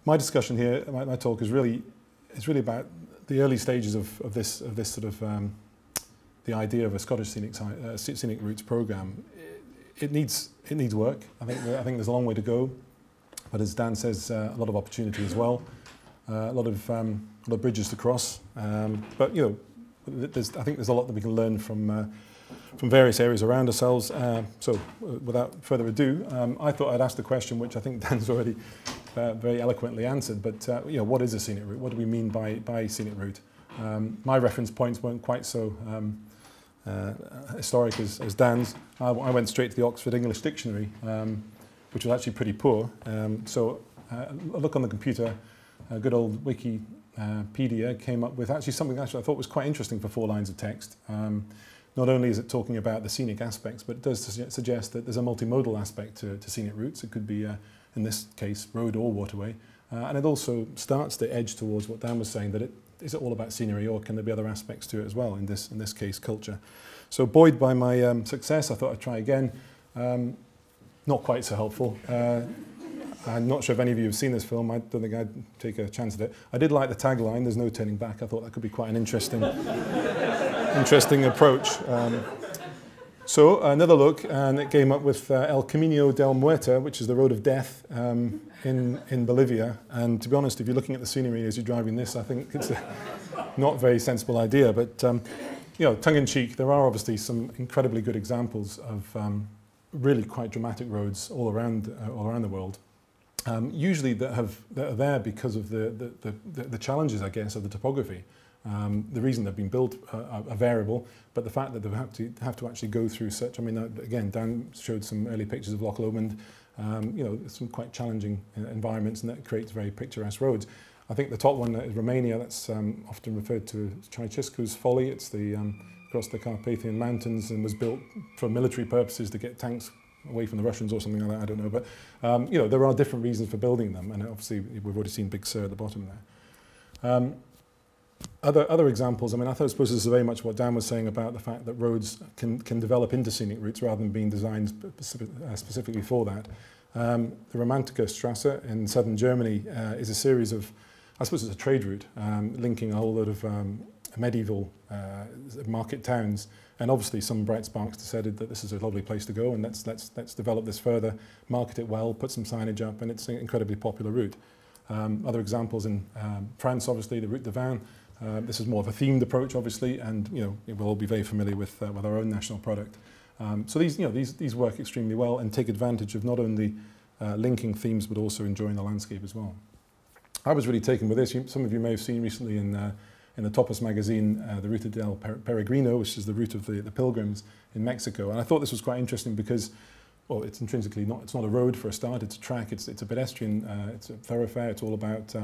my discussion here, my talk is really about the early stages of this sort of the idea of a Scottish scenic routes program. It needs work. I think there's a long way to go, but as Dan says, a lot of opportunity as well, a lot of bridges to cross. But you know, I think there's a lot that we can learn from various areas around ourselves. So without further ado, I thought I'd ask the question, which I think Dan's already very eloquently answered. But you know, what is a scenic route? What do we mean by scenic route? My reference points weren't quite so historic as Dan's. I went straight to the Oxford English Dictionary, which was actually pretty poor. So a look on the computer, a good old Wikipedia came up with actually something I thought was quite interesting for 4 lines of text. Not only is it talking about the scenic aspects, but it does suggest that there's a multimodal aspect to scenic routes. It could be, in this case, road or waterway. And it also starts to edge towards what Dan was saying, that is it all about scenery, or can there be other aspects to it as well, in this case, culture. So buoyed by my success, I thought I'd try again. Not quite so helpful. I'm not sure if any of you have seen this film. I don't think I'd take a chance at it. I did like the tagline, "There's no turning back." I thought that could be quite an interesting approach. So another look, and it came up with El Camino del Muerte, which is the road of death in Bolivia. And to be honest, if you're looking at the scenery as you're driving this, I think it's a not very sensible idea. But you know, tongue-in-cheek, there are obviously some incredibly good examples of really quite dramatic roads all around the world. Usually that are there because of the challenges, I guess, of the topography. The reason they've been built are variable, but the fact that they have to actually go through such, I mean, again, Dan showed some early pictures of Loch Lomond, you know, some quite challenging environments, and that creates very picturesque roads. I think the top one is Romania. That's often referred to as Ceausescu's folly. It's the across the Carpathian Mountains, and was built for military purposes to get tanks away from the Russians or something like that, I don't know. But, you know, there are different reasons for building them, and obviously we've already seen Big Sur at the bottom there. Other examples, I mean, I suppose this is very much what Dan was saying about the fact that roads can develop into scenic routes rather than being designed specifically for that. The Romantica Strasse in southern Germany is a series of, I suppose it's a trade route, linking a whole lot of medieval market towns, and obviously some bright sparks decided that this is a lovely place to go, and let's develop this further, market it well, put some signage up, and it's an incredibly popular route. Other examples in France, obviously, the Route de Vin. This is more of a themed approach, obviously, and you know, we'll all be very familiar with our own national product. So these work extremely well and take advantage of not only linking themes but also enjoying the landscape as well. I was really taken with this. Some of you may have seen recently in the Topos magazine, the Ruta del Peregrino, which is the route of the pilgrims in Mexico. And I thought this was quite interesting because, well, it's intrinsically it's not a road for a start, it's a track, it's a pedestrian, it's a thoroughfare, it's all about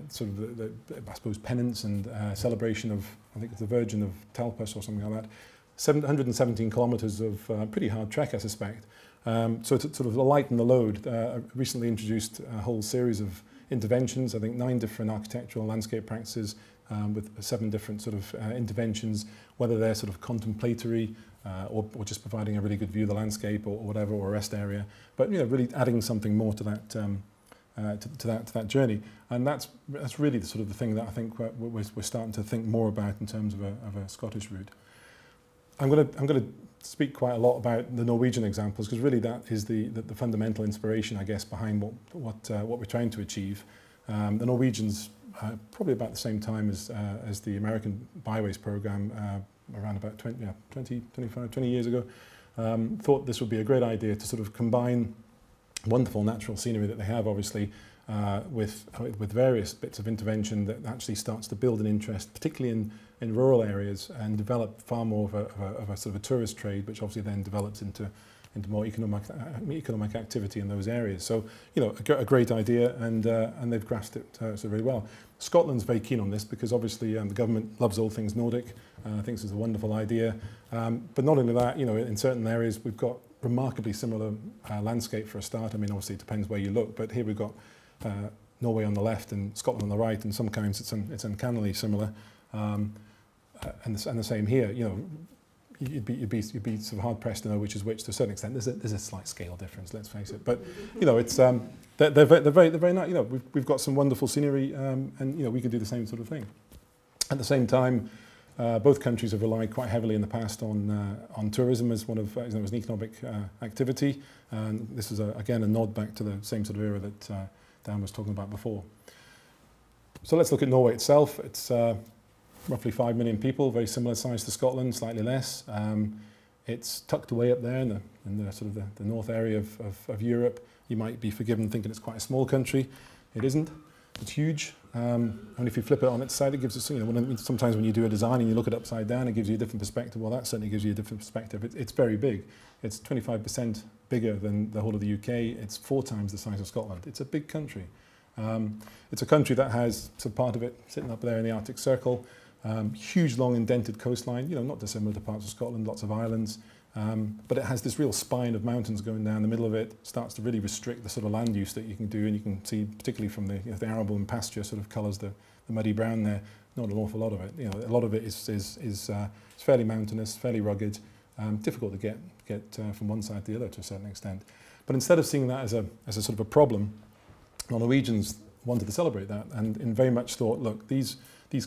sort of I suppose, penance and celebration of, I think it's the Virgin of Talpas or something like that. 717 kilometres of pretty hard trek, I suspect. So to sort of lighten the load, recently introduced a whole series of interventions, I think 9 different architectural landscape practices with 7 different sort of interventions, whether they're sort of contemplatory or just providing a really good view of the landscape or whatever, or a rest area, but you know, really adding something more to that to that journey. And that's really the sort of the thing that I think we're starting to think more about in terms of a Scottish route. I'm going to speak quite a lot about the Norwegian examples, because really that is the fundamental inspiration, I guess, behind what we're trying to achieve. The Norwegians, probably about the same time as the American Byways program, around about 20 years ago, thought this would be a great idea to sort of combine wonderful natural scenery that they have, obviously, with various bits of intervention that actually starts to build an interest, particularly in rural areas, and develop far more of a sort of a tourist trade, which obviously then develops into more economic activity in those areas. So, you know, a great idea, and they've grasped it so very well. Scotland's very keen on this because obviously the government loves all things Nordic, thinks it's a wonderful idea. But not only that, you know, in certain areas we've got remarkably similar landscape for a start. I mean, obviously it depends where you look, but here we've got Norway on the left and Scotland on the right, and sometimes it's uncannily similar. And the same here, you know, you'd be sort of hard pressed to know which is which to a certain extent. There's a slight scale difference, let's face it. But you know, it's they're very nice. You know, we've got some wonderful scenery, and you know, we can do the same sort of thing. At the same time, both countries have relied quite heavily in the past on tourism as one of as an economic activity, and this is again a nod back to the same sort of era that Dan was talking about before. So let's look at Norway itself. It's roughly 5 million people, very similar size to Scotland, slightly less. It's tucked away up there in the sort of the north area of Europe. You might be forgiven thinking it's quite a small country. It isn't. It's huge. And if you flip it on its side, it gives us, you know, sometimes when you do a design and you look it upside down, it gives you a different perspective. Well, that certainly gives you a different perspective. It's very big. It's 25% bigger than the whole of the UK. It's 4 times the size of Scotland. It's a big country. It's a country that has some part of it sitting up there in the Arctic Circle. Huge, long, indented coastline, you know, not dissimilar to parts of Scotland, lots of islands, but it has this real spine of mountains going down the middle of it, starts to really restrict the sort of land use that you can do, and you can see, particularly from the, you know, the arable and pasture sort of colours the muddy brown there, not an awful lot of it. You know, a lot of it is fairly mountainous, fairly rugged, difficult to get from one side to the other to a certain extent. But instead of seeing that as a sort of a problem, Norwegians wanted to celebrate that, and very much thought, look, these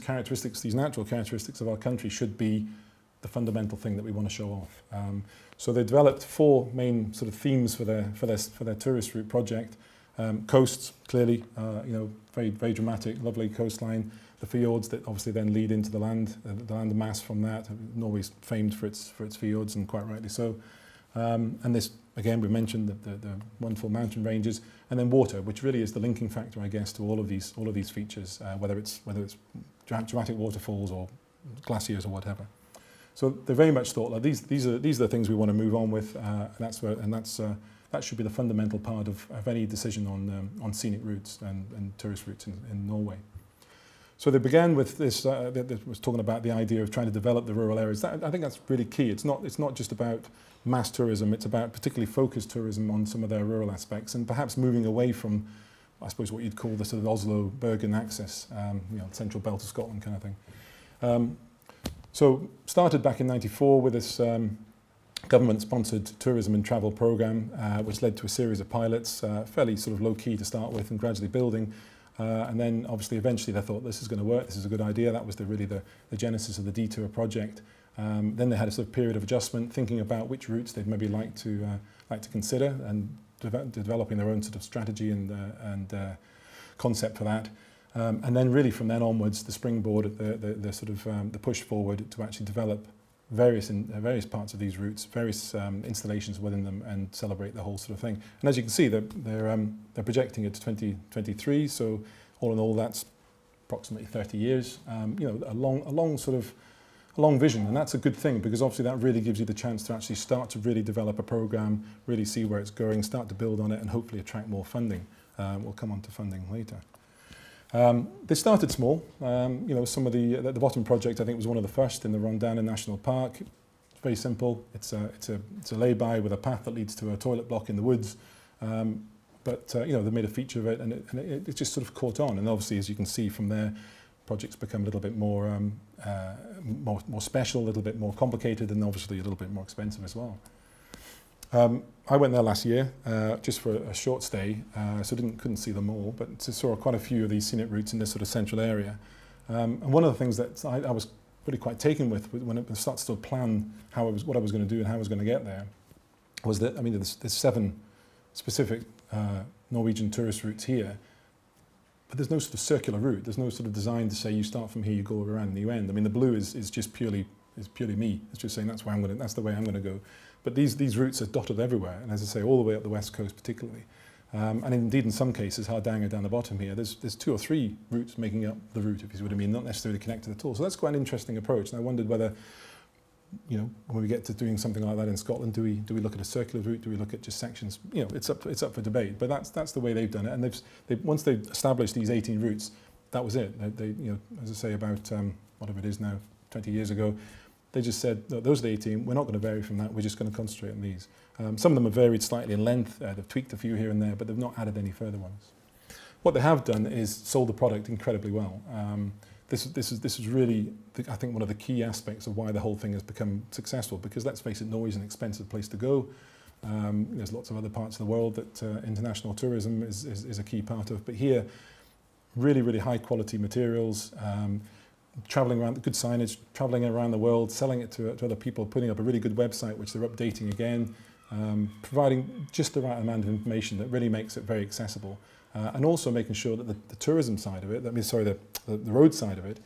characteristics, these natural characteristics of our country should be the fundamental thing that we want to show off. So they developed 4 main sort of themes for their tourist route project. Coasts, clearly, you know, very dramatic, lovely coastline. The fjords that obviously then lead into the land mass from that. Norway's famed for its fjords, and quite rightly so. And this, again, we mentioned the wonderful mountain ranges, and then water, which really is the linking factor, I guess, to all of these features, whether it's dramatic waterfalls or glaciers or whatever. So they very much thought that these are the things we want to move on with, and that should be the fundamental part of any decision on scenic routes and tourist routes in Norway. So they began with this. That was talking about the idea of trying to develop the rural areas. I think that's really key. It's not just about mass tourism. It's about particularly focused tourism on some of their rural aspects, and perhaps moving away from, I suppose, what you'd call the sort of Oslo-Bergen axis, you know, central belt of Scotland kind of thing. So started back in '94 with this government-sponsored tourism and travel program, which led to a series of pilots, fairly sort of low-key to start with, and gradually building. And then obviously eventually they thought this is going to work, this is a good idea. That was really the genesis of the DETOUR project. Then they had a sort of period of adjustment, thinking about which routes they'd maybe like to consider, and developing their own sort of strategy and concept for that. And then really from then onwards, the springboard, the sort of the push forward to actually develop various parts of these routes, various installations within them, and celebrate the whole sort of thing. And as you can see, they're projecting it to 2023. So all in all, that's approximately 30 years. You know, a long vision, and that's a good thing, because obviously that really gives you the chance to actually start to really develop a program, really see where it's going, start to build on it, and hopefully attract more funding. We'll come on to funding later. They started small. You know, some of the bottom project I think was one of the first in the Rondane National Park. It's very simple. It's a lay-by with a path that leads to a toilet block in the woods. But you know, they made a feature of it, and it just sort of caught on. And obviously, as you can see from there, projects become a little bit more special, a little bit more complicated, and obviously a little bit more expensive as well. I went there last year just for a short stay, so couldn't see them all, but saw quite a few of these scenic routes in this sort of central area. And one of the things that I was really quite taken with when it started to plan what I was going to do and how I was going to get there, was that, I mean, there's 7 specific Norwegian tourist routes here, but there's no sort of circular route. There's no sort of design to say you start from here, you go around and you end. I mean, the blue is just purely me. It's just saying that's the way I'm going to go. But these routes are dotted everywhere, and as I say, all the way up the west coast particularly. And indeed, in some cases, Hardanger down the bottom here, there's 2 or 3 routes making up the route, if you see what I mean, not necessarily connected at all. So that's quite an interesting approach. And I wondered whether, you know, when we get to doing something like that in Scotland, do we look at a circular route? Do we look at just sections? You know, it's up for debate. But that's the way they've done it. And once they've established these 18 routes, that was it. They you know, as I say, about whatever it is now, 20 years ago, they just said, no, those are the 18, we're not going to vary from that, we're just going to concentrate on these. Some of them have varied slightly in length, they've tweaked a few here and there, but they've not added any further ones. What they have done is sold the product incredibly well. this is really, I think, one of the key aspects of why the whole thing has become successful, because let's face it, Norway is an expensive place to go. There's lots of other parts of the world that international tourism is a key part of, but here, really, really high quality materials, traveling around, good signage, traveling around the world, selling it to other people, putting up a really good website which they're updating again, providing just the right amount of information that really makes it very accessible, and also making sure that the tourism side of it, the road side of it,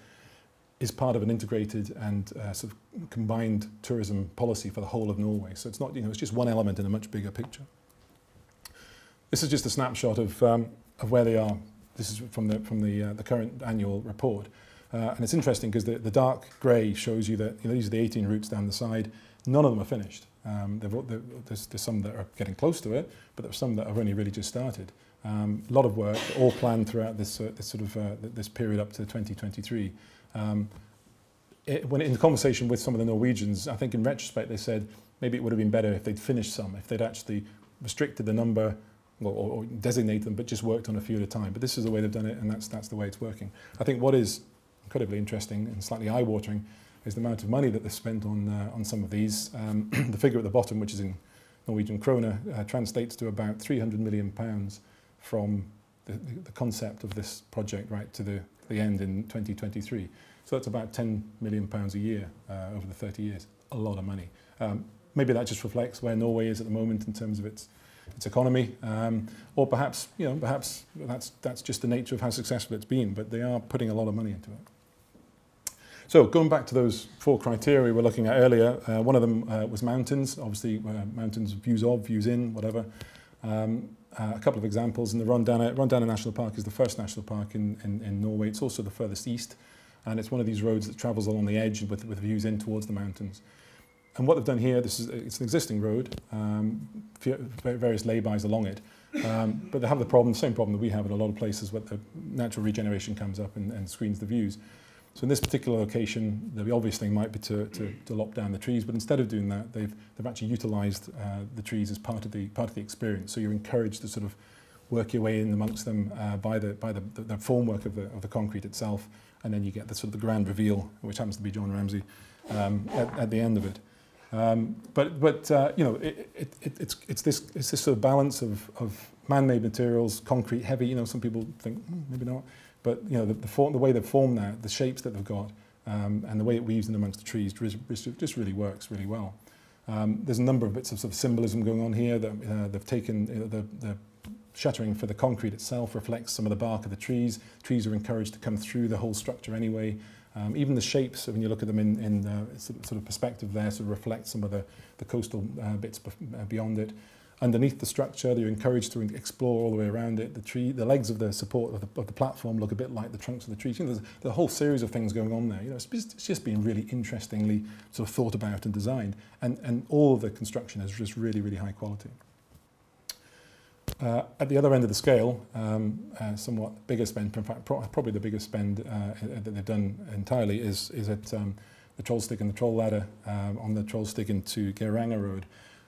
is part of an integrated and sort of combined tourism policy for the whole of Norway. So it's not, it's just one element in a much bigger picture. This is just a snapshot of where they are. This is from the current annual report. And it's interesting because the dark grey shows you that these are the 18 routes down the side. None of them are finished. There's some that are getting close to it, but there's some that have only really just started. A lot of work, all planned throughout this period up to 2023. When in the conversation with some of the Norwegians, I think in retrospect they said maybe it would have been better if they'd finished some, if they'd actually restricted the number or designate them, but just worked on a few at a time. But this is the way they've done it, and that's the way it's working. I think what is incredibly interesting and slightly eye-watering is the amount of money that they've spent on some of these. The figure at the bottom, which is in Norwegian kroner, translates to about £300 million from the concept of this project right to the end in 2023. So that's about £10 million a year over the 30 years. A lot of money. Maybe that just reflects where Norway is at the moment in terms of its economy, or perhaps that's just the nature of how successful it's been. But they are putting a lot of money into it. So going back to those 4 criteria we were looking at earlier, one of them was mountains. Obviously, mountains, views in, whatever. A couple of examples in the Rondane National Park is the first national park in Norway. It's also the furthest east, and it's one of these roads that travels along the edge with views in towards the mountains. And what they've done here, it's an existing road, various lay-bys along it, but they have the same problem that we have in a lot of places where the natural regeneration comes up and screens the views. So in this particular location, the obvious thing might be to lop down the trees, but instead of doing that, they've actually utilised the trees as part of the experience. So you're encouraged to sort of work your way in amongst them by the formwork of the concrete itself, and then you get the sort of the grand reveal, which happens to be John Ramsay, at the end of it. It's this sort of balance of man-made materials, concrete, heavy. Some people think maybe not. But the way they've formed that, the shapes that they've got, and the way it weaves in amongst the trees just really works really well. There's a number of bits of sort of symbolism going on here. That they've taken the shuttering for the concrete itself reflects some of the bark of the trees. Trees are encouraged to come through the whole structure anyway. Even the shapes, when you look at them in sort of perspective there, sort of reflect some of the coastal bits beyond it. Underneath the structure, you're encouraged to explore all the way around it. The legs of the support of the platform look a bit like the trunks of the trees. There's a whole series of things going on there. It's just been really interestingly sort of thought about and designed, and all of the construction is just really, really high quality. At the other end of the scale, somewhat bigger spend, in fact, probably the biggest spend that they've done entirely is at the Trollstig and the Troll Ladder on the Trollstig into Geiranger Road.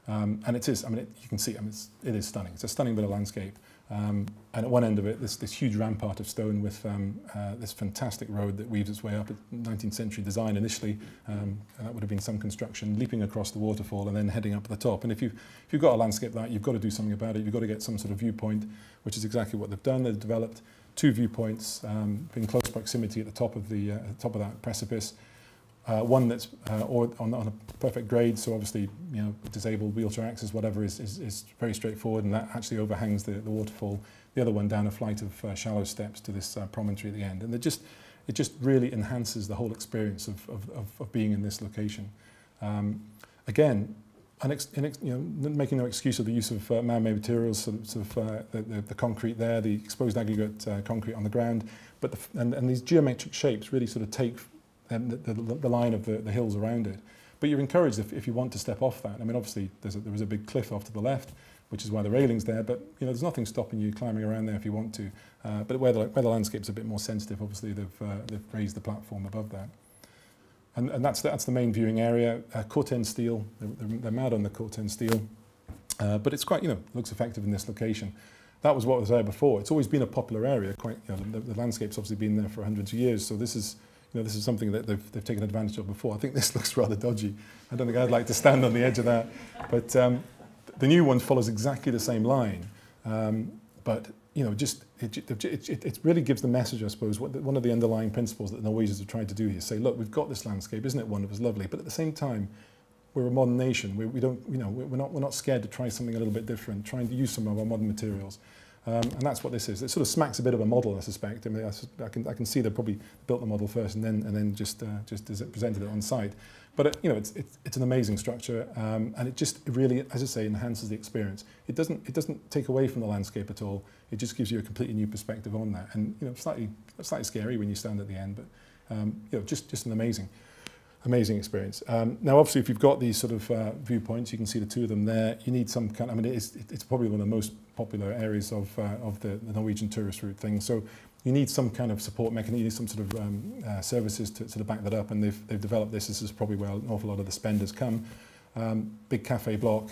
And it is, you can see, it is stunning. It's a stunning bit of landscape. And at one end of it, this huge rampart of stone with this fantastic road that weaves its way up. 19th century design initially. That would have been some construction, leaping across the waterfall and then heading up at the top. And if you've got a landscape like that, you've got to do something about it. You've got to get some sort of viewpoint, which is exactly what they've done. They've developed 2 viewpoints in close proximity at the top of that precipice. One that's on a perfect grade, so obviously disabled wheelchair access, whatever, is very straightforward, and that actually overhangs the waterfall. The other one down a flight of shallow steps to this promontory at the end, and it just really enhances the whole experience of being in this location. Again, making no excuse of the use of man-made materials, the concrete there, the exposed aggregate concrete on the ground, but and these geometric shapes really sort of take the line of the hills around it. But you're encouraged if you want to step off that. Obviously there is a big cliff off to the left, which is why the railing's there, but there's nothing stopping you climbing around there if you want to. But where the landscape's a bit more sensitive, obviously they've raised the platform above that. And that's the main viewing area. Corten steel, they're mad on the Corten steel, but it's quite, looks effective in this location. that was what was there before. It's always been a popular area. Quite, you know, the landscape's obviously been there for hundreds of years. So this is, you know, this is something that they've taken advantage of before. I think this looks rather dodgy. I don't think I'd like to stand on the edge of that. But the new one follows exactly the same line. But you know, just it really gives the message, I suppose. One of the underlying principles that the Norwegians have tried to do here: say, look, we've got this landscape, isn't it wonderful? It's lovely, but at the same time, we're a modern nation. We don't, you know, we're not scared to try something a little bit different, trying to use some of our modern materials, and that's what this is. It sort of smacks a bit of a model, I suspect. I mean, I can see they probably built the model first and then just presented it on site. But you know, it's an amazing structure, and it really, as I say, enhances the experience. It doesn't take away from the landscape at all. It just gives you a completely new perspective on that, and you know, slightly scary when you stand at the end, but you know, just an amazing experience. Now, obviously, if you've got these sort of viewpoints, you can see the two of them there. You need some kind. I mean, it's probably one of the most popular areas of the Norwegian tourist route thing. So you need some kind of support mechanism. You need some sort of services to sort of back that up. And they've developed this. This is probably where an awful lot of the spenders come. Big cafe block,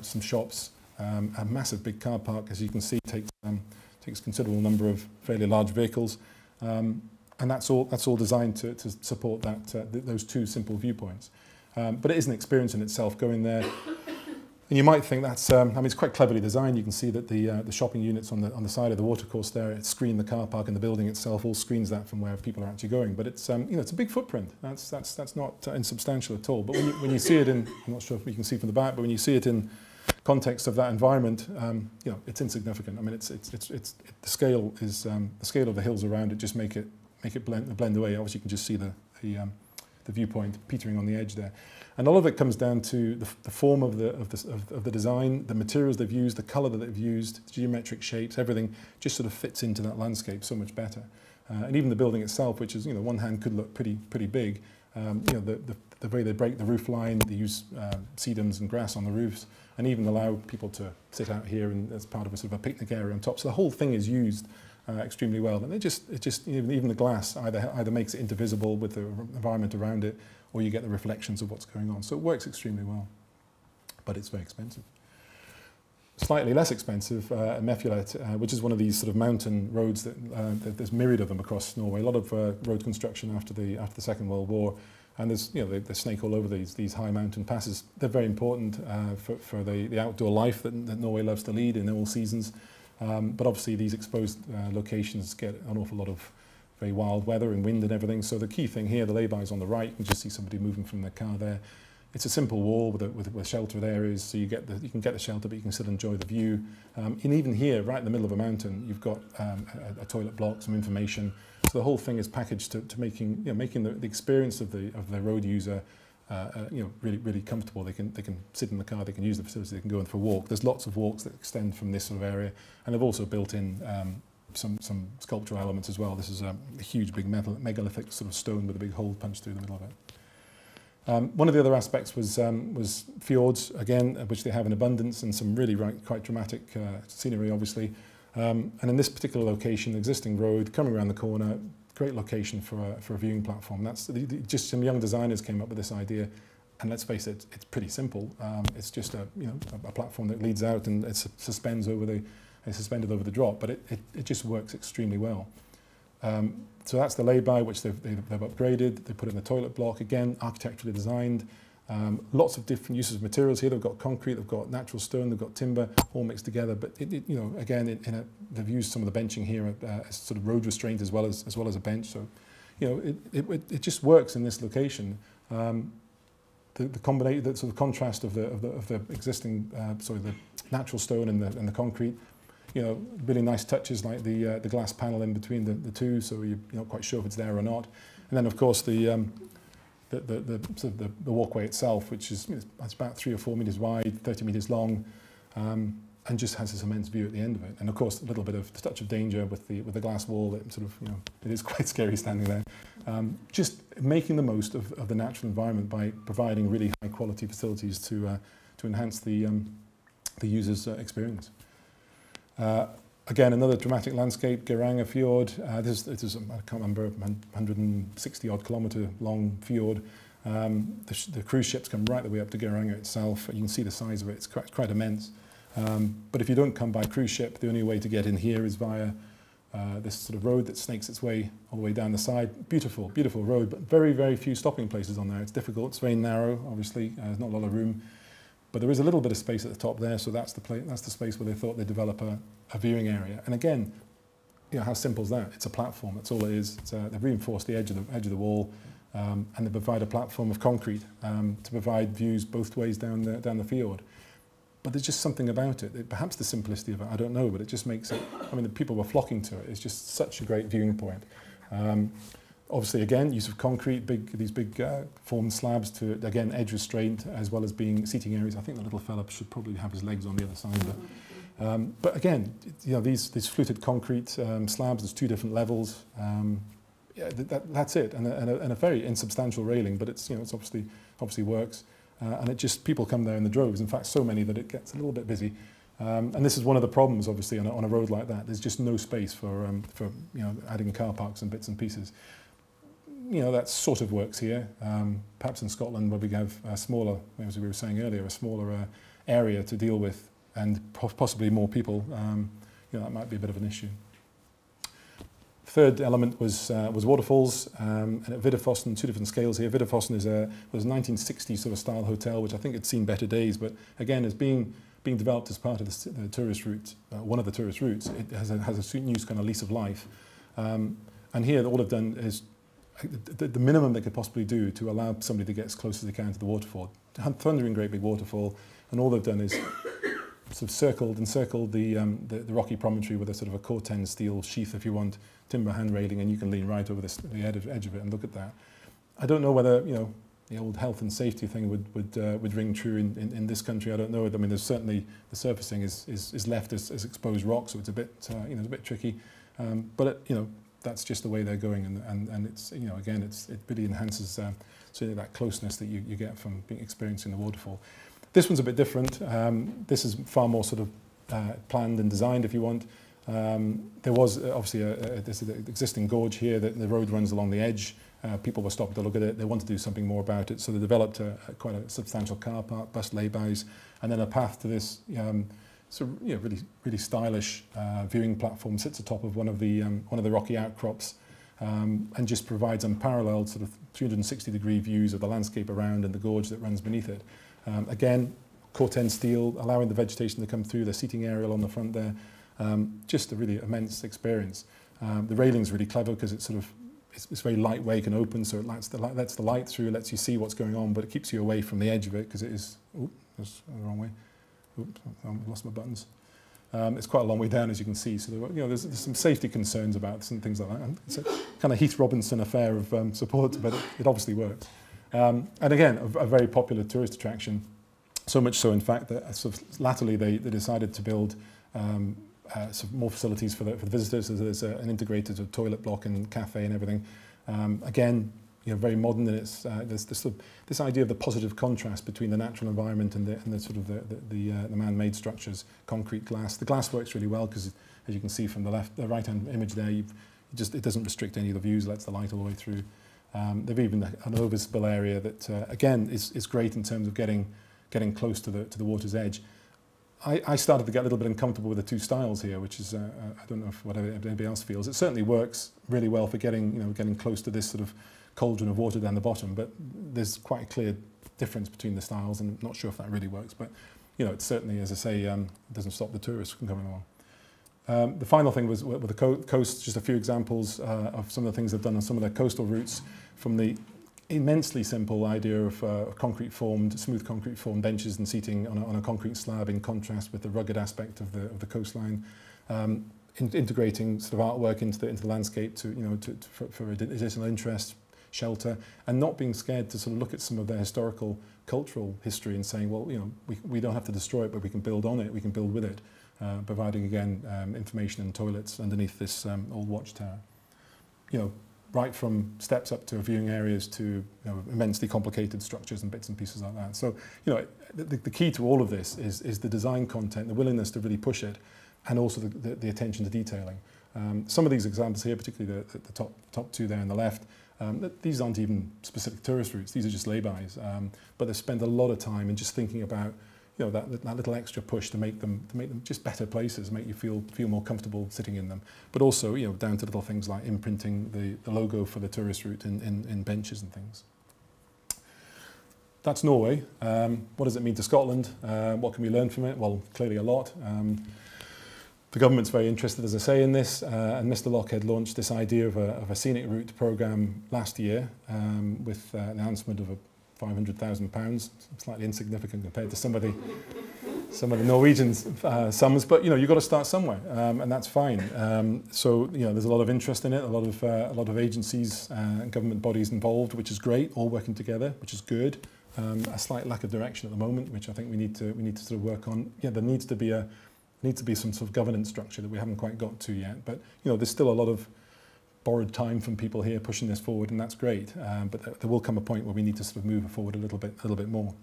some shops, a massive big car park, as you can see, takes a considerable number of fairly large vehicles. And that's all designed to support those two simple viewpoints. But it is an experience in itself, going there. And you might think that's, I mean, it's quite cleverly designed. You can see that the shopping units on the side of the watercourse there, it screened the car park, and the building itself all screens that from where people are actually going. But it's, you know, it's a big footprint. That's not insubstantial at all. But when you see it in, I'm not sure if you can see from the back, but when you see it in context of that environment, you know, it's insignificant. I mean, the scale is the scale of the hills around it just make it blend away. Obviously, you can just see the viewpoint petering on the edge there, and all of it comes down to the form of the design, the materials they've used, the colour that they've used, geometric shapes, everything just sort of fits into that landscape so much better. And even the building itself, which is, you know, one hand could look pretty big. You know, the way they break the roof line, they use sedums and grass on the roofs, and even allow people to sit out here and as part of a sort of a picnic area on top. So the whole thing is used extremely well, and it just even the glass either makes it indivisible with the environment around it, or you get the reflections of what's going on. So it works extremely well, but it's very expensive. Slightly less expensive, Marriott, which is one of these sort of mountain roads that there's myriad of them across Norway. A lot of road construction after the Second World War, and there's, you know, they snake all over these high mountain passes. They're very important for the outdoor life that Norway loves to lead in all seasons. But obviously these exposed locations get an awful lot of very wild weather and wind and everything. So the key thing here, the lay-bys on the right, you can just see somebody moving from their car there. It's a simple wall with sheltered areas, so you can get the shelter, but you can still enjoy the view. And even here, right in the middle of a mountain, you've got a toilet block, some information. So the whole thing is packaged to making the experience of the road user you know, really comfortable. They can sit in the car, they can use the facility, they can go in for a walk. There's lots of walks that extend from this sort of area, and they've also built in some sculptural elements as well. This is a huge big megalithic sort of stone with a big hole punched through the middle of it. One of the other aspects was fjords, again, which they have in abundance, and some really quite dramatic scenery, obviously. And in this particular location, existing road coming around the corner, great location for a viewing platform. That's just some young designers came up with this idea, and let's face it, it's pretty simple. It's just a platform that leads out and it suspends over it's suspended over the drop, but it just works extremely well. So that's the lay-by, which they've upgraded. They put in the toilet block, again, architecturally designed. Lots of different uses of materials here. They've got concrete, they've got natural stone, they've got timber, all mixed together. But you know, again, they've used some of the benching here as sort of road restraint as well as a bench. So, you know, it just works in this location. The sort of contrast of the existing, the natural stone and the concrete. You know, really nice touches like the glass panel in between the two, so you're not quite sure if it's there or not. And then, of course, the walkway itself, which is, it's about 3 or 4 meters wide, 30 meters long, and just has this immense view at the end of it. And of course, a little bit of touch of danger with the glass wall. It sort of, you know, it is quite scary standing there. Just making the most of the natural environment by providing really high quality facilities to enhance the user's experience. Again, another dramatic landscape, Geiranger Fjord. This is, I can't remember, 160 odd kilometre long fjord. The cruise ships come right the way up to Geiranger itself. You can see the size of it, it's quite immense. But if you don't come by cruise ship, the only way to get in here is via this sort of road that snakes its way all the way down the side. Beautiful, beautiful road, but very, very few stopping places on there. It's difficult, it's very narrow, obviously, there's not a lot of room. But there is a little bit of space at the top there, so that's the space where they thought they'd develop a viewing area. And again, you know, how simple is that? It's a platform, that's all it is. They've reinforced the edge of the wall, and they provide a platform of concrete to provide views both ways down the fjord. But there's just something about it. Perhaps the simplicity of it, I don't know, but it just makes it, I mean, the people were flocking to it. It's just such a great viewing point. Obviously, again, use of concrete, these big formed slabs to, again, edge restraint, as well as being seating areas. I think the little fella should probably have his legs on the other side. But again, you know, these fluted concrete slabs, there's 2 different levels. Yeah, that's it, and a very insubstantial railing, but it's, you know, it's obviously works. And it just, people come there in the droves, in fact so many that it gets a little bit busy. And this is one of the problems, obviously, on a road like that. There's just no space for you know, adding car parks and bits and pieces. You know, that sort of works here. Perhaps in Scotland, where we have a smaller, as we were saying earlier, a smaller area to deal with, and possibly more people, you know, that might be a bit of an issue. Third element was waterfalls, and at Vidderfossen, 2 different scales here. Vidderfossen was a 1960s sort of style hotel, which I think had seen better days, but again, as being developed as part of the tourist route, one of the tourist routes, it has a new kind of lease of life. And here, all they've done is the minimum they could possibly do to allow somebody to get as close as they can to the waterfall. Thundering great big waterfall, and all they've done is sort of encircled the rocky promontory with a sort of a Corten steel sheath, if you want, timber hand railing, and you can lean right over the edge of it and look at that. I don't know whether, you know, the old health and safety thing would ring true in this country. I don't know. I mean, there's certainly the surfacing is left as exposed rock, so it's a bit you know, it's a bit tricky. But you know, that's just the way they're going, and it's, you know, again, it really enhances certainly that closeness that you get from experiencing the waterfall. This one's a bit different. This is far more sort of planned and designed, if you want. There was obviously this existing gorge here that the road runs along the edge. People were stopping to look at it. They wanted to do something more about it, so they developed quite a substantial car park, bus lay-bys, and then a path to this so, you know, really stylish viewing platform. Sits atop of one of the rocky outcrops, and just provides unparalleled sort of 360-degree views of the landscape around and the gorge that runs beneath it. Again, Corten steel, allowing the vegetation to come through. The seating area on the front there. Just a really immense experience. The railing's really clever because it's sort of it's very lightweight and open, so it lets the light through, lets you see what's going on, but it keeps you away from the edge of it because it is. Oops, that's the wrong way. Oops, I've lost my buttons. It's quite a long way down, as you can see. So there, you know, there's some safety concerns about some things like that. And it's a kind of Heath Robinson affair of support, but it obviously works. And again, a very popular tourist attraction. So much so, in fact, that sort of latterly they decided to build sort of more facilities for the visitors. So there's an integrated sort of toilet block and cafe and everything. Again, you know, very modern. And it's there's this idea of the positive contrast between the natural environment and the sort of the man-made structures, concrete, glass. The glass works really well because, as you can see from the right-hand image there, it doesn't restrict any of the views, lets the light all the way through. They've even an overspill area that again is great in terms of getting close to the water's edge. I started to get a little bit uncomfortable with the 2 styles here, which is I don't know if what anybody else feels. It certainly works really well for getting close to this sort of cauldron of water down the bottom, but there's quite a clear difference between the styles, and I'm not sure if that really works. But you know, it certainly, as I say, doesn't stop the tourists from coming along. The final thing was with the coast, just a few examples of some of the things they've done on some of their coastal routes, from the immensely simple idea of smooth concrete formed benches and seating on a concrete slab, in contrast with the rugged aspect of the coastline, integrating sort of artwork into the landscape for additional interest, shelter, and not being scared to sort of look at some of their historical, cultural history and saying, well, you know, we don't have to destroy it, but we can build on it, we can build with it, providing again information and toilets underneath this old watchtower. You know, right from steps up to viewing areas to, you know, immensely complicated structures and bits and pieces like that. So, you know, the key to all of this is the design content, the willingness to really push it, and also the attention to detailing. Some of these examples here, particularly the top 2 there on the left, these aren't even specific tourist routes, these are just lay-bys, but they've spent a lot of time in just thinking about, you know, that little extra push to make them just better places, make you feel more comfortable sitting in them. But also, you know, down to little things like imprinting the logo for the tourist route in benches and things. That's Norway. What does it mean to Scotland? What can we learn from it? Well, clearly a lot. The government's very interested, as I say, in this, and Mr Lockhead launched this idea of a scenic route programme last year with an announcement of £500,000, slightly insignificant compared to some of the Norwegian sums, but you know, you've got to start somewhere, and that's fine. So you know, there's a lot of interest in it, a lot of agencies and government bodies involved, which is great, all working together, which is good. A slight lack of direction at the moment, which I think we need to sort of work on. Yeah, there needs to be some sort of governance structure that we haven't quite got to yet. But you know, there's still a lot of borrowed time from people here pushing this forward, and that's great. But there will come a point where we need to sort of move forward a little bit more.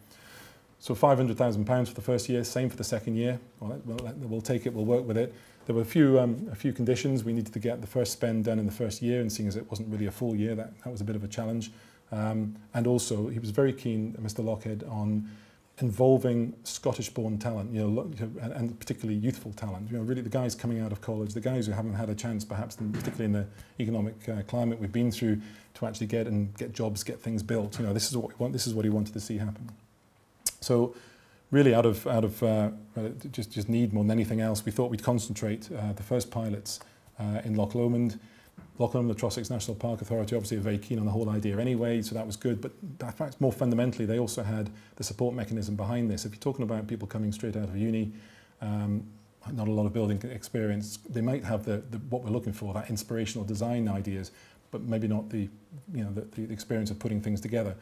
So £500,000 for the first year, same for the second year. Well, we'll take it, we'll work with it. There were a few conditions. We needed to get the first spend done in the first year, and seeing as it wasn't really a full year, that was a bit of a challenge. And also, he was very keen, Mr Lockhead, on involving Scottish-born talent, you know, and particularly youthful talent. You know, really the guys coming out of college, the guys who haven't had a chance, perhaps, particularly in the economic climate we've been through, to actually get jobs, get things built. You know, this is what we want. This is what he wanted to see happen. So, really, out of just need more than anything else, we thought we'd concentrate the first pilots in Loch Lomond. Loch Lomond, the Trossachs National Park Authority, obviously are very keen on the whole idea anyway, so that was good. But in fact, more fundamentally, they also had the support mechanism behind this. If you're talking about people coming straight out of uni, not a lot of building experience, they might have what we're looking for, that inspirational design ideas, but maybe not the experience of putting things together.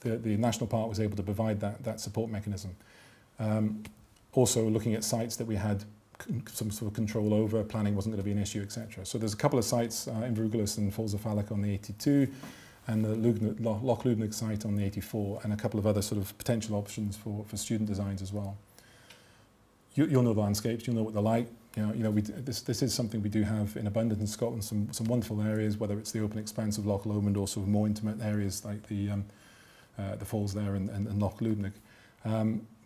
The National Park was able to provide that support mechanism. Also, looking at sites that we had some sort of control over, planning wasn't going to be an issue, etc. So there's a couple of sites, Inverugulis and Falls of Falloch on the 82, and the Loch Lubnaig site on the 84, and a couple of other sort of potential options for student designs as well. You'll know the landscapes, you'll know what they're like. You know, this is something we do have in abundance in Scotland, some wonderful areas, whether it's the open expanse of Loch Lomond or sort of more intimate areas like the falls there and Loch Lubnaig.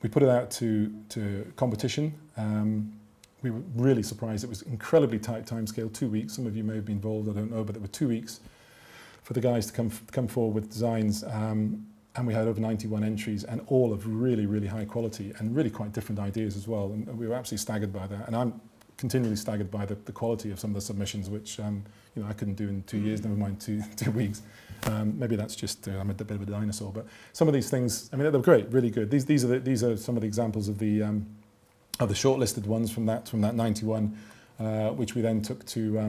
We put it out to competition. We were really surprised. It was incredibly tight timescale, 2 weeks. Some of you may have been involved, I don't know, but there were 2 weeks for the guys to come forward with designs. And we had over 91 entries, and all of really, really high quality and really quite different ideas as well. And we were absolutely staggered by that. And I'm continually staggered by the quality of some of the submissions, which you know, I couldn't do in 2 years, never mind two weeks. Maybe that's just I'm a bit of a dinosaur. But some of these things, I mean, they're great, really good. These are some of the examples of the shortlisted ones from that 91, which we then took to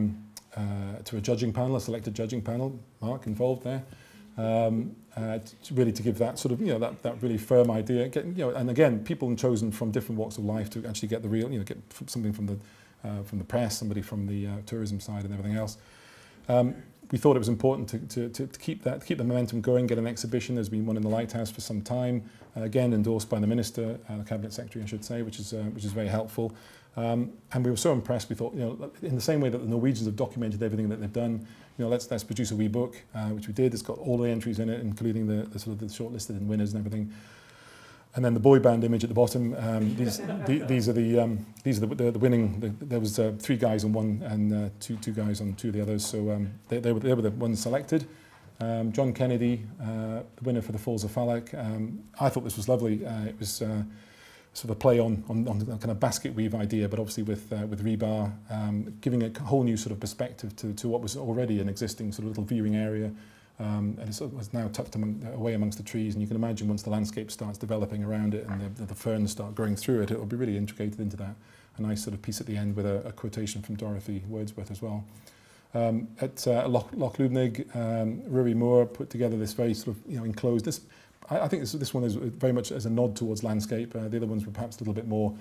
a judging panel, a selected judging panel. Mark involved there, really to give that sort of, you know, that really firm idea. You know, and again, people chosen from different walks of life to actually get the real, you know, get something from the press, somebody from the tourism side, and everything else. We thought it was important to keep the momentum going, get an exhibition. There's been one in the Lighthouse for some time, again endorsed by the Minister, the Cabinet Secretary, I should say, which is very helpful. And we were so impressed. We thought, you know, in the same way that the Norwegians have documented everything that they've done, you know, let's produce a wee book, which we did. It's got all the entries in it, including the sort of the shortlisted and winners and everything. And then the boy band image at the bottom. These are the winning. There was 3 guys on one and two guys on 2 of the others. So they were the ones selected. John Kennedy, the winner for the Falls of Falloch. I thought this was lovely. It was sort of a play on the kind of basket weave idea, but obviously with rebar, giving a whole new sort of perspective to what was already an existing sort of little viewing area. And it's now tucked away amongst the trees, and you can imagine once the landscape starts developing around it and the ferns start growing through it, it will be really integrated into that. A nice sort of piece at the end with a quotation from Dorothy Wordsworth as well. At Loch Lubnaig, Rory Moore put together this very sort of, you know, enclosed. I think this one is very much as a nod towards landscape. The other ones were perhaps a little bit more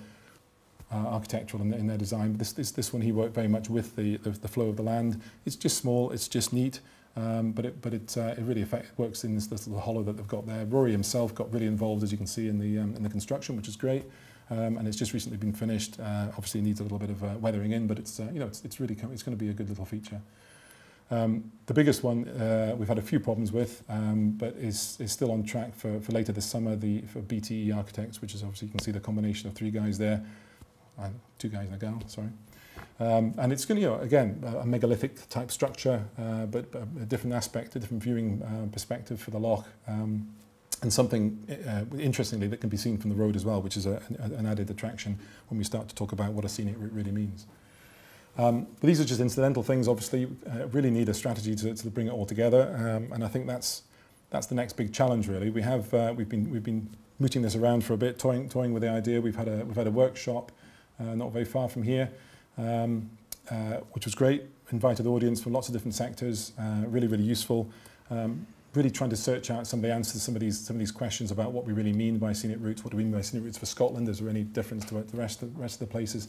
architectural in their design. But this one he worked very much with the flow of the land. It's just small. It's just neat. But it really works in this little hollow that they've got there. Rory himself got really involved, as you can see, in the construction, which is great. And it's just recently been finished. Obviously, it needs a little bit of weathering in, but it's you know, it's going to be a good little feature. The biggest one we've had a few problems with, but is still on track for later this summer, for BTE Architects, which is obviously, you can see the combination of 3 guys there, 2 guys and a gal, sorry. And it's going to, again, a megalithic type structure, but a different aspect, a different viewing perspective for the loch, and something, interestingly, that can be seen from the road as well, which is an added attraction when we start to talk about what a scenic route really means. But these are just incidental things. Obviously, really need a strategy to bring it all together, and I think that's the next big challenge. Really, we've been mooting this around for a bit, toying with the idea. We've had a workshop not very far from here, which was great. Invited audience from lots of different sectors. Really useful. Really trying to search out some of the answers to some of these questions about what we really mean by scenic routes. What do we mean by scenic routes for Scotland? Is there any difference to the rest of the places?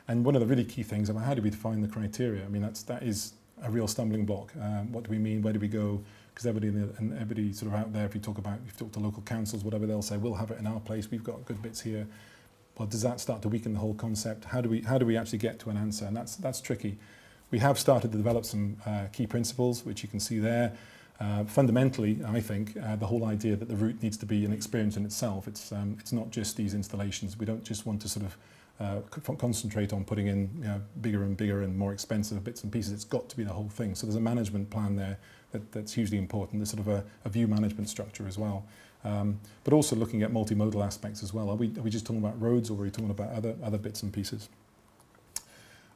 And one of the really key things about how do we define the criteria? I mean, that is a real stumbling block. What do we mean? Where do we go? Because everybody sort of out there, if you talk to local councils, whatever, they'll say, we'll have it in our place. We've got good bits here. Well, does that start to weaken the whole concept? How do we actually get to an answer? And that's tricky. We have started to develop some key principles, which you can see there. Fundamentally, I think the whole idea that the route needs to be an experience in itself. It's not just these installations. We don't just want to sort of concentrate on putting in bigger and bigger and more expensive bits and pieces. It's got to be the whole thing. So there's a management plan there that's hugely important. There's sort of a view management structure as well. But also looking at multimodal aspects as well. Are we just talking about roads, or are we talking about other bits and pieces?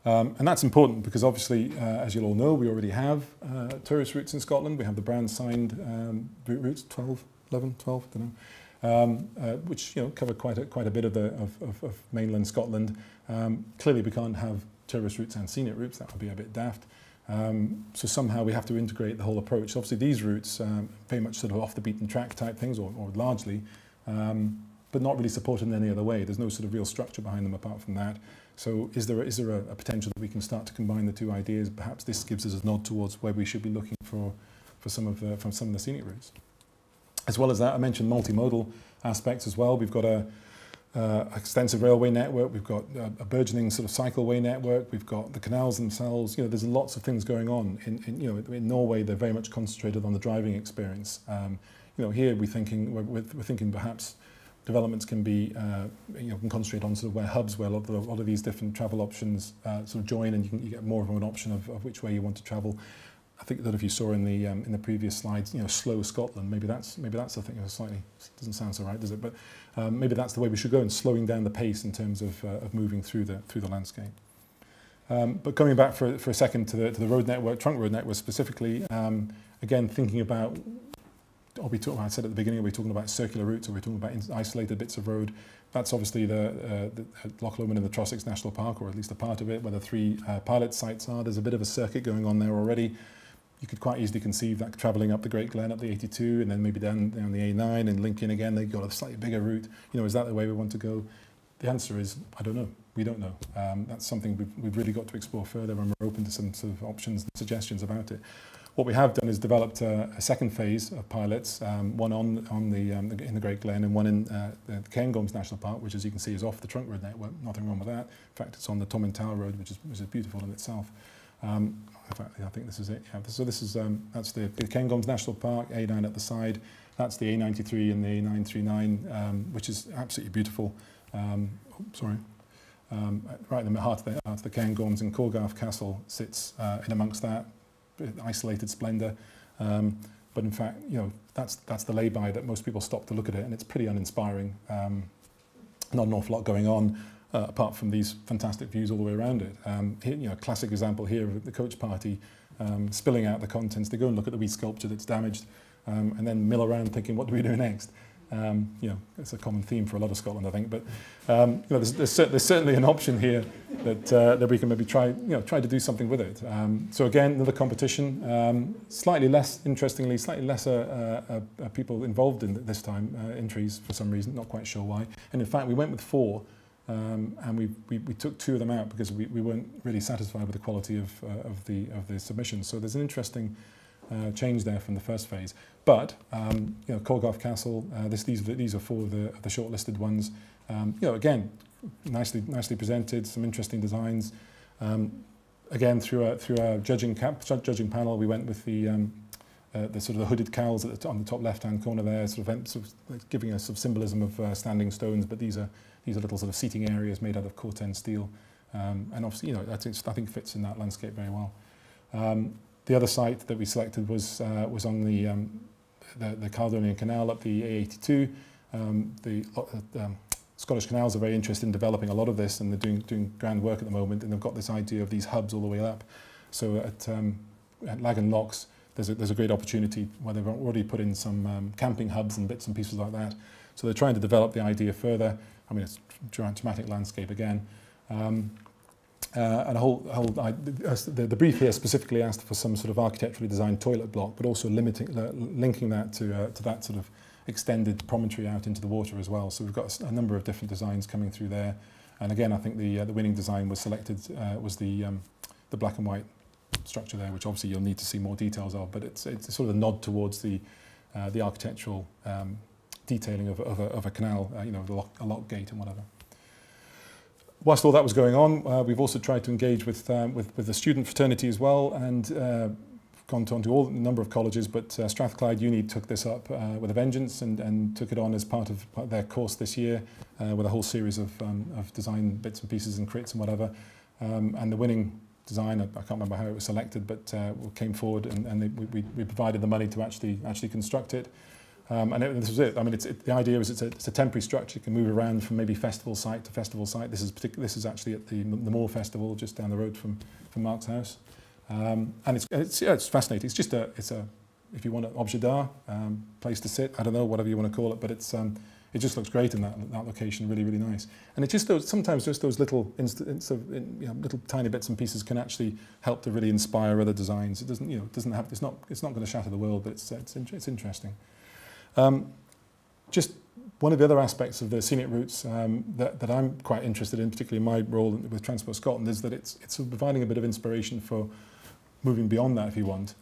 And that's important because obviously, as you'll all know, we already have tourist routes in Scotland. We have the brand signed routes, 11, 12, I don't know. Which cover quite a bit of mainland Scotland. Clearly, we can't have tourist routes and scenic routes. That would be a bit daft. So somehow we have to integrate the whole approach. Obviously, these routes very much sort of off the beaten track type things, or largely, but not really supported in any other way. There's no sort of real structure behind them apart from that. So is there a potential that we can start to combine the two ideas? Perhaps this gives us a nod towards where we should be looking for some of the scenic routes. As well as that, I mentioned multimodal aspects as well. We've got a extensive railway network. We've got a burgeoning sort of cycleway network. We've got the canals themselves. There's lots of things going on. In Norway, they're very much concentrated on the driving experience. Here we're thinking perhaps developments can be can concentrate on sort of where hubs, where a lot of these different travel options sort of join, and you get more of an option of which way you want to travel. I think that if you saw in the previous slides, slow Scotland, maybe that's the thing. Slightly doesn't sound so right, does it? But maybe that's the way we should go, in slowing down the pace in terms of moving through the landscape. But coming back for a second to the road network, trunk road network specifically, again thinking about, I said at the beginning, are we talking about circular routes, or are we talking about isolated bits of road? That's obviously the Loch Lomond and the Trossachs National Park, or at least a part of it, where the 3 pilot sites are. There's a bit of a circuit going on there already. You could quite easily conceive that travelling up the Great Glen, up the 82, and then maybe down the A9 and link in again. They've got a slightly bigger route. Is that the way we want to go? The answer is, I don't know. We don't know. That's something we've really got to explore further, and we're open to some sort of options and suggestions about it. What we have done is developed a second phase of pilots, one in the Great Glen and one in the Cairngorms National Park, which, as you can see, is off the trunk road network. Nothing wrong with that. In fact, it's on the Tom and Tower Road, which is beautiful in itself. In fact, I think this is it. Yeah, so this is that's the Cairngorms National Park, A9 at the side. That's the A93 and the A939, which is absolutely beautiful. Right in the heart of the Cairngorms, and Corgarff Castle sits in amongst that isolated splendour. But in fact, that's the lay-by that most people stop to look at it, and it's pretty uninspiring. Not an awful lot going on. Apart from these fantastic views all the way around it. Here, classic example here of the coach party spilling out the contents. They go and look at the wee sculpture that's damaged, and then mill around thinking, what do we do next? It's a common theme for a lot of Scotland, I think. But there's certainly an option here that we can maybe try to do something with it. So again, another competition. Slightly less, interestingly, slightly lesser people involved in this time. Entries for some reason, not quite sure why. And in fact, we went with 4. And we took 2 of them out because we weren't really satisfied with the quality of the submissions. So there's an interesting change there from the first phase. But Corgarff Castle, these are 4 of the shortlisted ones. Again, nicely presented, some interesting designs. again, through our judging panel, we went with the sort of the hooded cowls on the top left-hand corner there, sort of like giving us sort of symbolism of standing stones. But these are little sort of seating areas made out of corten steel, and obviously, I think fits in that landscape very well. The other site that we selected was on the Caledonian Canal up the A82. The Scottish Canals are very interested in developing a lot of this, and they're doing grand work at the moment, and they've got this idea of these hubs all the way up. So at Lagan Locks, there's a great opportunity where they've already put in some camping hubs and bits and pieces like that. So they're trying to develop the idea further. I mean, it's a dramatic landscape again. And the brief here specifically asked for some sort of architecturally designed toilet block, but also linking that to that sort of extended promontory out into the water as well. So we've got a number of different designs coming through there. And again, I think the winning design was selected was the black and white structure there, which obviously you'll need to see more details of. But it's sort of a nod towards the architectural detailing of a canal, a lock gate and whatever. Whilst all that was going on, we've also tried to engage with the student fraternity as well, and gone on to a number of colleges, but Strathclyde Uni took this up with a vengeance and took it on as part of their course this year with a whole series of design bits and pieces and crits and whatever. And the winning design, I can't remember how it was selected, but came forward and we provided the money to actually construct it. And this was it. I mean, the idea is it's a temporary structure. You can move around from maybe festival site to festival site. This is actually at the Moor Festival just down the road from Mark's house. And it's fascinating. It's just if you want an objet d'art, place to sit, I don't know, whatever you want to call it, but it just looks great in that location, really, really nice. And it's just sometimes those little little tiny bits and pieces can actually help to really inspire other designs. It doesn't, it's not going to shatter the world, but it's interesting. Just one of the other aspects of the scenic routes that I'm quite interested in, particularly in my role with Transport Scotland, is that it's sort of providing a bit of inspiration for moving beyond that, if you want.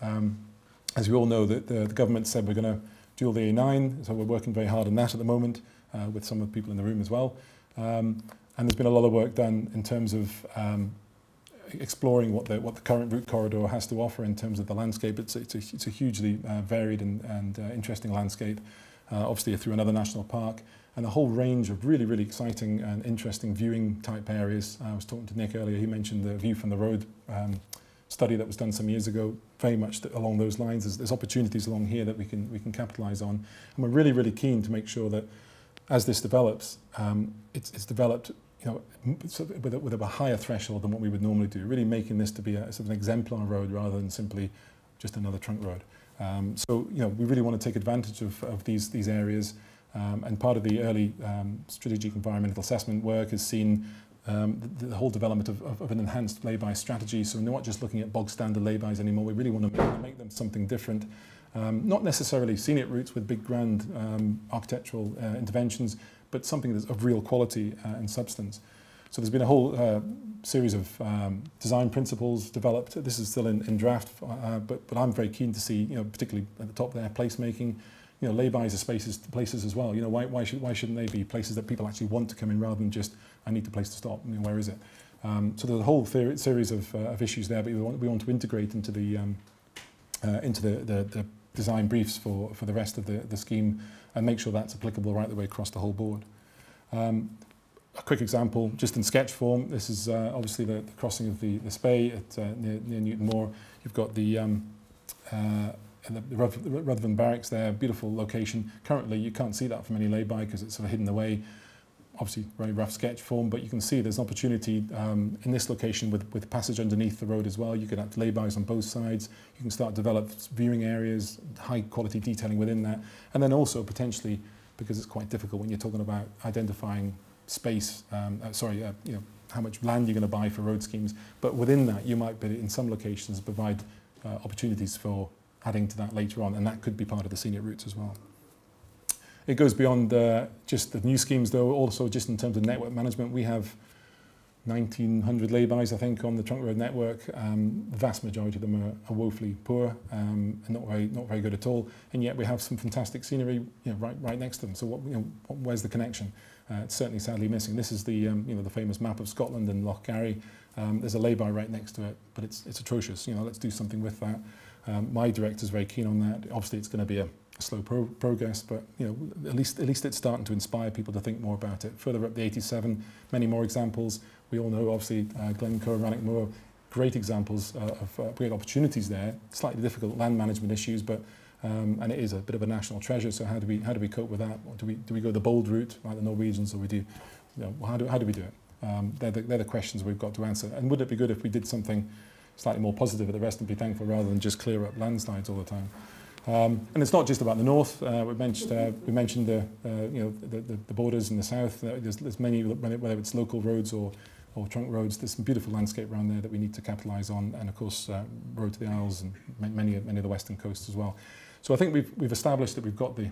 As we all know, the government said we're going to dual the A9, so we're working very hard on that at the moment with some of the people in the room as well. And there's been a lot of work done in terms of exploring what the current route corridor has to offer in terms of the landscape. It's a hugely varied and interesting landscape, obviously through another national park, and a whole range of really, really exciting and interesting viewing type areas. I was talking to Nick earlier, he mentioned the view from the road study that was done some years ago, very much along those lines. There's opportunities along here that we can capitalise on, and we're really, really keen to make sure that as this develops, it's developed with a higher threshold than what we would normally do, really making this to be a sort of an exemplar road rather than simply just another trunk road. So we really want to take advantage of these areas, and part of the early strategic environmental assessment work has seen the whole development of an enhanced lay-by strategy. So we're not just looking at bog standard lay-bys anymore. We really want to make them something different. Not necessarily scenic routes with big grand architectural interventions, but something that's of real quality and substance. So there's been a whole series of design principles developed. This is still in draft, but I'm very keen to see, particularly at the top there, placemaking. Lay-bys are places as well. Why shouldn't they be places that people actually want to come in rather than just, I need a place to stop, where is it? So there's a whole series of issues there, but we want to integrate into the design briefs for the rest of the scheme and make sure that's applicable right the way across the whole board. A quick example, just in sketch form, this is obviously the crossing of the Spey near Newton Moor. You've got the Rutherford Barracks there, beautiful location. Currently, you can't see that from any lay-by because it's sort of hidden away. Obviously, very rough sketch form, but you can see there's an opportunity in this location with passage underneath the road as well. You could have lay-bys on both sides. You can start to develop viewing areas, high quality detailing within that, and then also potentially, because it's quite difficult when you're talking about identifying space, how much land you're going to buy for road schemes, but within that you might be in some locations provide opportunities for adding to that later on, and that could be part of the scenic routes as well. It goes beyond just the new schemes though, also just in terms of network management. We have 1,900 lay-bys, I think, on the trunk road network. The vast majority of them are woefully poor and not very good at all, and yet we have some fantastic scenery right next to them. So where's the connection? It's certainly sadly missing. This is the the famous map of Scotland and Loch Garry. There's a lay-by right next to it, but it's atrocious. You know, let's do something with that. My director's very keen on that. Obviously, it's going to be a slow progress, but you know, at least it's starting to inspire people to think more about it. Further up the 87, many more examples. We all know, obviously, Glencoe and Rannoch Moor, great examples of great opportunities there. Slightly difficult land management issues, but and it is a bit of a national treasure. So how do we cope with that? Or do we go the bold route like the Norwegians, or we do, you know, how do we do it? They're the questions we've got to answer. And would it be good if we did something slightly more positive at the rest and be thankful rather than just clear up landslides all the time? And it's not just about the north. We mentioned the borders in the south. There's many, whether it's local roads or trunk roads. There's some beautiful landscape around there that we need to capitalise on, and of course, road to the Isles and many of the western coasts as well. So I think we've established that we've got the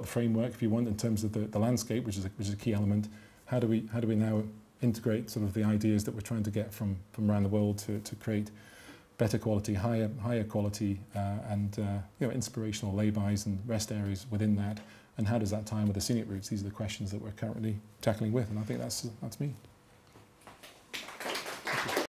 framework, if you want, in terms of the landscape, which is a key element. How do we now integrate sort of the ideas that we're trying to get from around the world to create better quality, higher quality, and you know, inspirational lay-bys and rest areas within that, and how does that tie in with the scenic routes? These are the questions that we're currently tackling with, and I think that's me.